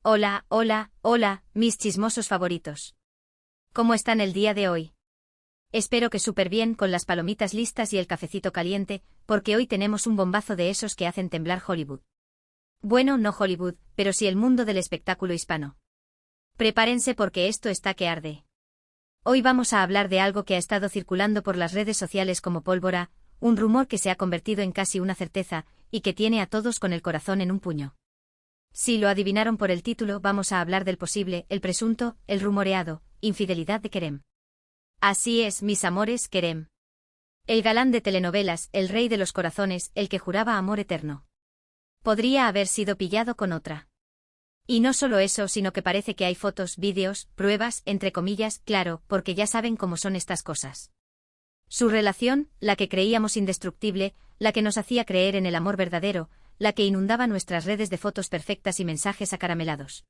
Hola, hola, hola, mis chismosos favoritos. ¿Cómo están el día de hoy? Espero que súper bien con las palomitas listas y el cafecito caliente, porque hoy tenemos un bombazo de esos que hacen temblar Hollywood. Bueno, no Hollywood, pero sí el mundo del espectáculo hispano. Prepárense porque esto está que arde. Hoy vamos a hablar de algo que ha estado circulando por las redes sociales como pólvora, un rumor que se ha convertido en casi una certeza, y que tiene a todos con el corazón en un puño. Si lo adivinaron por el título, vamos a hablar del posible, el presunto, el rumoreado, infidelidad de Kerem. Así es, mis amores, Kerem. El galán de telenovelas, el rey de los corazones, el que juraba amor eterno. Podría haber sido pillado con otra. Y no solo eso, sino que parece que hay fotos, vídeos, pruebas, entre comillas, claro, porque ya saben cómo son estas cosas. Su relación, la que creíamos indestructible, la que nos hacía creer en el amor verdadero, la que inundaba nuestras redes de fotos perfectas y mensajes acaramelados.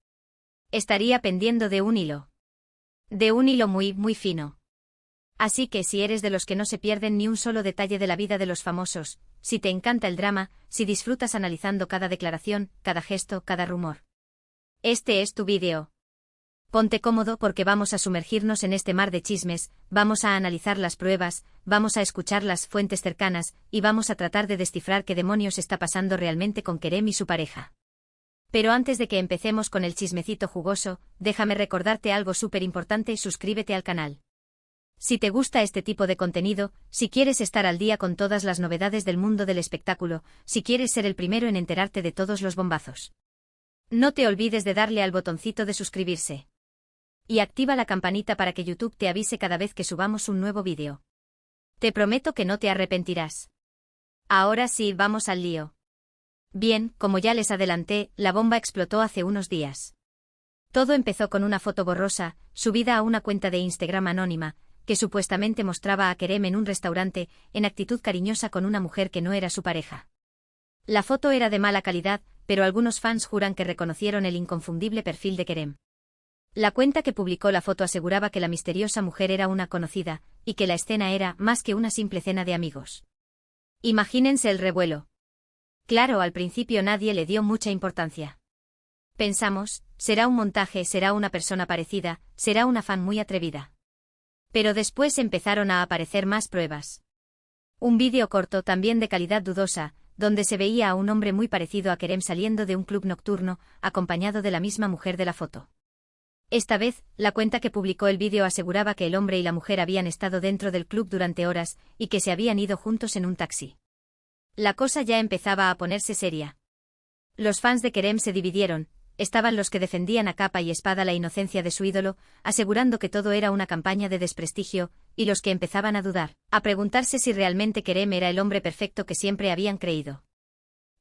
Estaría pendiendo de un hilo. De un hilo muy, muy fino. Así que si eres de los que no se pierden ni un solo detalle de la vida de los famosos, si te encanta el drama, si disfrutas analizando cada declaración, cada gesto, cada rumor. Este es tu vídeo. Ponte cómodo porque vamos a sumergirnos en este mar de chismes, vamos a analizar las pruebas, vamos a escuchar las fuentes cercanas, y vamos a tratar de descifrar qué demonios está pasando realmente con Kerem y su pareja. Pero antes de que empecemos con el chismecito jugoso, déjame recordarte algo súper importante: suscríbete al canal. Si te gusta este tipo de contenido, si quieres estar al día con todas las novedades del mundo del espectáculo, si quieres ser el primero en enterarte de todos los bombazos. No te olvides de darle al botoncito de suscribirse. Y activa la campanita para que YouTube te avise cada vez que subamos un nuevo vídeo. Te prometo que no te arrepentirás. Ahora sí, vamos al lío. Bien, como ya les adelanté, la bomba explotó hace unos días. Todo empezó con una foto borrosa, subida a una cuenta de Instagram anónima, que supuestamente mostraba a Kerem en un restaurante, en actitud cariñosa con una mujer que no era su pareja. La foto era de mala calidad, pero algunos fans juran que reconocieron el inconfundible perfil de Kerem. La cuenta que publicó la foto aseguraba que la misteriosa mujer era una conocida, y que la escena era más que una simple cena de amigos. Imagínense el revuelo. Claro, al principio nadie le dio mucha importancia. Pensamos, será un montaje, será una persona parecida, será una fan muy atrevida. Pero después empezaron a aparecer más pruebas. Un vídeo corto, también de calidad dudosa, donde se veía a un hombre muy parecido a Kerem saliendo de un club nocturno, acompañado de la misma mujer de la foto. Esta vez, la cuenta que publicó el vídeo aseguraba que el hombre y la mujer habían estado dentro del club durante horas, y que se habían ido juntos en un taxi. La cosa ya empezaba a ponerse seria. Los fans de Kerem se dividieron, estaban los que defendían a capa y espada la inocencia de su ídolo, asegurando que todo era una campaña de desprestigio, y los que empezaban a dudar, a preguntarse si realmente Kerem era el hombre perfecto que siempre habían creído.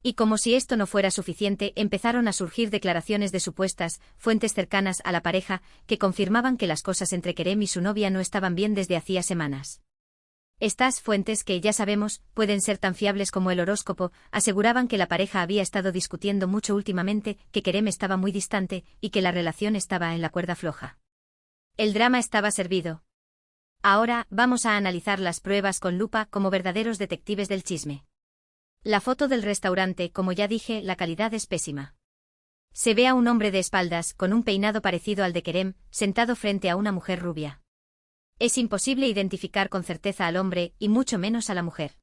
Y como si esto no fuera suficiente, empezaron a surgir declaraciones de supuestas fuentes cercanas a la pareja, que confirmaban que las cosas entre Kerem y su novia no estaban bien desde hacía semanas. Estas fuentes, que ya sabemos, pueden ser tan fiables como el horóscopo, aseguraban que la pareja había estado discutiendo mucho últimamente, que Kerem estaba muy distante, y que la relación estaba en la cuerda floja. El drama estaba servido. Ahora, vamos a analizar las pruebas con lupa como verdaderos detectives del chisme. La foto del restaurante, como ya dije, la calidad es pésima. Se ve a un hombre de espaldas, con un peinado parecido al de Kerem, sentado frente a una mujer rubia. Es imposible identificar con certeza al hombre, y mucho menos a la mujer.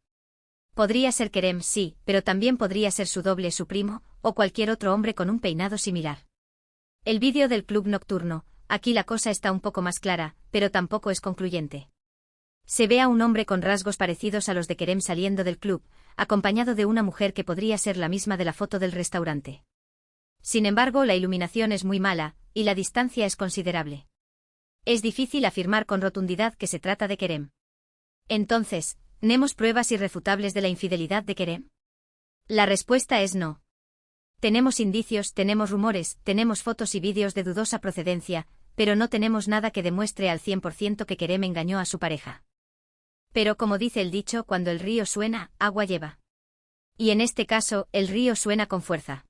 Podría ser Kerem, sí, pero también podría ser su doble, su primo, o cualquier otro hombre con un peinado similar. El vídeo del club nocturno, aquí la cosa está un poco más clara, pero tampoco es concluyente. Se ve a un hombre con rasgos parecidos a los de Kerem saliendo del club, acompañado de una mujer que podría ser la misma de la foto del restaurante. Sin embargo, la iluminación es muy mala, y la distancia es considerable. Es difícil afirmar con rotundidad que se trata de Kerem. Entonces, ¿tenemos pruebas irrefutables de la infidelidad de Kerem? La respuesta es no. Tenemos indicios, tenemos rumores, tenemos fotos y vídeos de dudosa procedencia, pero no tenemos nada que demuestre al 100% que Kerem engañó a su pareja. Pero como dice el dicho, cuando el río suena, agua lleva. Y en este caso, el río suena con fuerza.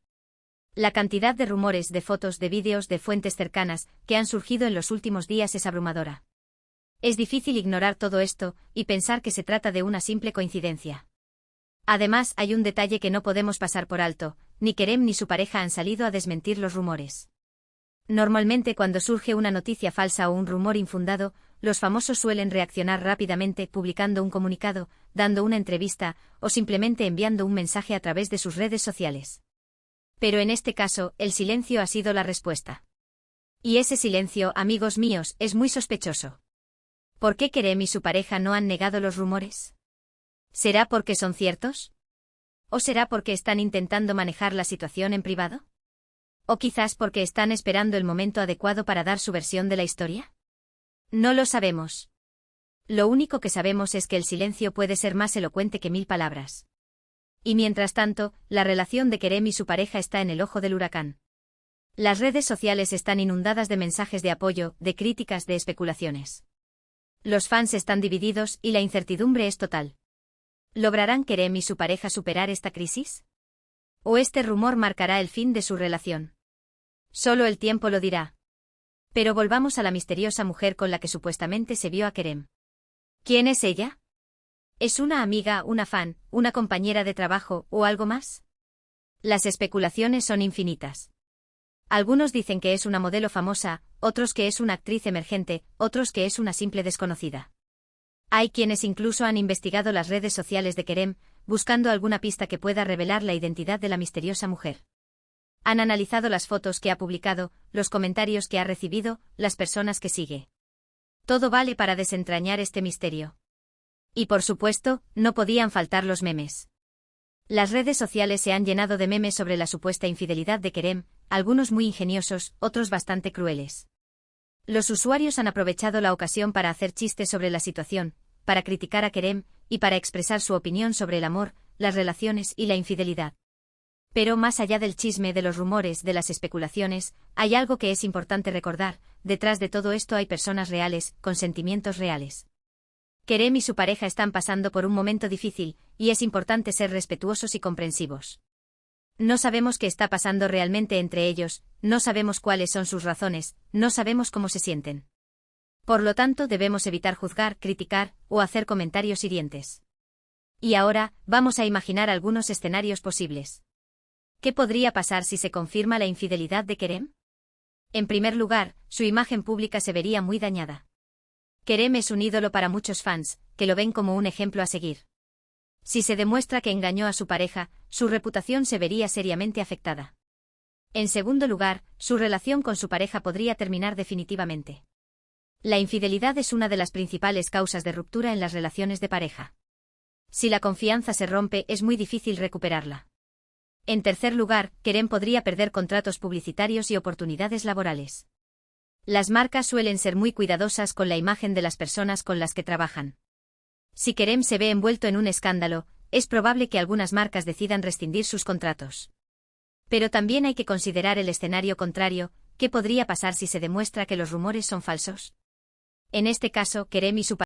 La cantidad de rumores, de fotos, de vídeos, de fuentes cercanas, que han surgido en los últimos días es abrumadora. Es difícil ignorar todo esto, y pensar que se trata de una simple coincidencia. Además, hay un detalle que no podemos pasar por alto: ni Kerem ni su pareja han salido a desmentir los rumores. Normalmente cuando surge una noticia falsa o un rumor infundado, los famosos suelen reaccionar rápidamente publicando un comunicado, dando una entrevista o simplemente enviando un mensaje a través de sus redes sociales. Pero en este caso, el silencio ha sido la respuesta. Y ese silencio, amigos míos, es muy sospechoso. ¿Por qué Kerem y su pareja no han negado los rumores? ¿Será porque son ciertos? ¿O será porque están intentando manejar la situación en privado? ¿O quizás porque están esperando el momento adecuado para dar su versión de la historia? No lo sabemos. Lo único que sabemos es que el silencio puede ser más elocuente que 1000 palabras. Y mientras tanto, la relación de Kerem y su pareja está en el ojo del huracán. Las redes sociales están inundadas de mensajes de apoyo, de críticas, de especulaciones. Los fans están divididos y la incertidumbre es total. ¿Lograrán Kerem y su pareja superar esta crisis? ¿O este rumor marcará el fin de su relación? Solo el tiempo lo dirá. Pero volvamos a la misteriosa mujer con la que supuestamente se vio a Kerem. ¿Quién es ella? ¿Es una amiga, una fan, una compañera de trabajo o algo más? Las especulaciones son infinitas. Algunos dicen que es una modelo famosa, otros que es una actriz emergente, otros que es una simple desconocida. Hay quienes incluso han investigado las redes sociales de Kerem, buscando alguna pista que pueda revelar la identidad de la misteriosa mujer. Han analizado las fotos que ha publicado, los comentarios que ha recibido, las personas que sigue. Todo vale para desentrañar este misterio. Y por supuesto, no podían faltar los memes. Las redes sociales se han llenado de memes sobre la supuesta infidelidad de Kerem, algunos muy ingeniosos, otros bastante crueles. Los usuarios han aprovechado la ocasión para hacer chistes sobre la situación, para criticar a Kerem y para expresar su opinión sobre el amor, las relaciones y la infidelidad. Pero más allá del chisme, de los rumores, de las especulaciones, hay algo que es importante recordar: detrás de todo esto hay personas reales, con sentimientos reales. Kerem y su pareja están pasando por un momento difícil, y es importante ser respetuosos y comprensivos. No sabemos qué está pasando realmente entre ellos, no sabemos cuáles son sus razones, no sabemos cómo se sienten. Por lo tanto, debemos evitar juzgar, criticar o hacer comentarios hirientes. Y ahora, vamos a imaginar algunos escenarios posibles. ¿Qué podría pasar si se confirma la infidelidad de Kerem? En primer lugar, su imagen pública se vería muy dañada. Kerem es un ídolo para muchos fans, que lo ven como un ejemplo a seguir. Si se demuestra que engañó a su pareja, su reputación se vería seriamente afectada. En segundo lugar, su relación con su pareja podría terminar definitivamente. La infidelidad es una de las principales causas de ruptura en las relaciones de pareja. Si la confianza se rompe, es muy difícil recuperarla. En tercer lugar, Kerem podría perder contratos publicitarios y oportunidades laborales. Las marcas suelen ser muy cuidadosas con la imagen de las personas con las que trabajan. Si Kerem se ve envuelto en un escándalo, es probable que algunas marcas decidan rescindir sus contratos. Pero también hay que considerar el escenario contrario: ¿qué podría pasar si se demuestra que los rumores son falsos? En este caso, Kerem y su